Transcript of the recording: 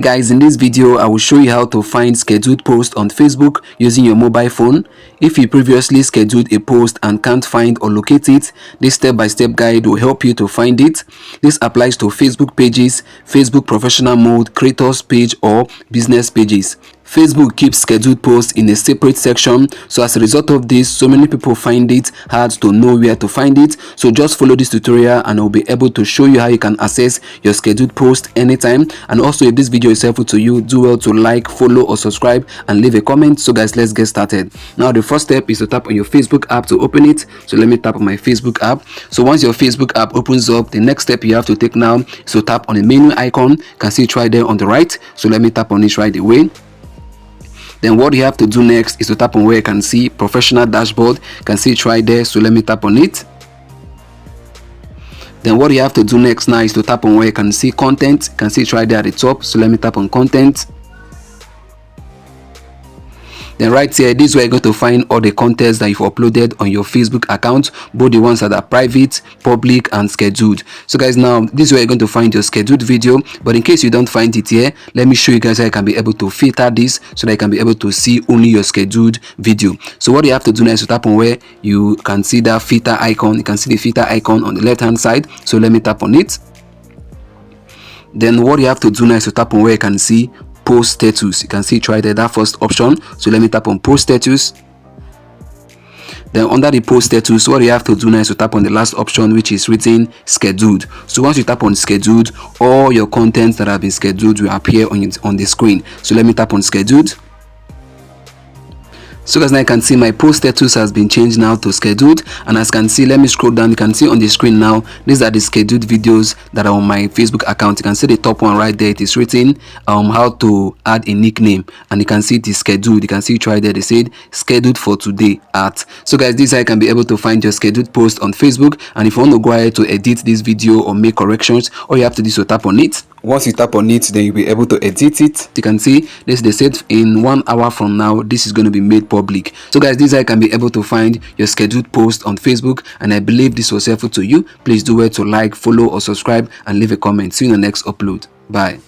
Guys, in this video I will show you how to find scheduled posts on Facebook using your mobile phone. If you previously scheduled a post and can't find or locate it, this step-by-step guide will help you to find it. This applies to Facebook pages, Facebook professional mode, creators page or business pages. Facebook keeps scheduled posts in a separate section, so as a result of this, so many people find it hard to know where to find it. So just follow this tutorial and I'll be able to show you how you can access your scheduled post anytime. And also, if this video is helpful to you, do well to like, follow or subscribe and leave a comment. So guys, let's get started. Now the first step is to tap on your Facebook app to open it. So let me tap on my Facebook app. So once your Facebook app opens up, the next step you have to take now is to tap on the menu icon. You can see it right there on the right. So let me tap on it right away. Then what you have to do next is to tap on where you can see professional dashboard. You can see it right there, so let me tap on it. Then what you have to do next now is to tap on where you can see content. You can see it right there at the top, so let me tap on content. Then right here, this is where you're going to find all the contents that you've uploaded on your Facebook account, both the ones that are private, public and scheduled. So guys, now this is where you're going to find your scheduled video, but in case you don't find it here, let me show you guys how you can be able to filter this so that you can be able to see only your scheduled video. So what you have to do now is to tap on where you can see that filter icon. You can see the filter icon on the left hand side, so let me tap on it. Then what you have to do now is to tap on where you can see post status. You can see it right there, that first option. So let me tap on post status. Then under the post status, what you have to do now is to tap on the last option, which is written scheduled. So once you tap on scheduled, all your contents that have been scheduled will appear on the screen. So let me tap on scheduled. So guys, now you can see my post status has been changed now to scheduled, and as you can see, let me scroll down. You can see on the screen now, these are the scheduled videos that are on my Facebook account. You can see the top one right there, it is written how to add a nickname, and you can see it is scheduled. You can see it right there, they said scheduled for today at. So guys, this is how you can be able to find your scheduled post on Facebook. And if you want to go ahead to edit this video or make corrections, all you have to do is to tap on it. Once you tap on it, then you'll be able to edit it. You can see this, they said in 1 hour from now this is going to be made public. So guys, this is how you can be able to find your scheduled post on Facebook, and I believe this was helpful to you. Please do well to like, follow or subscribe and leave a comment. See you in the next upload. Bye.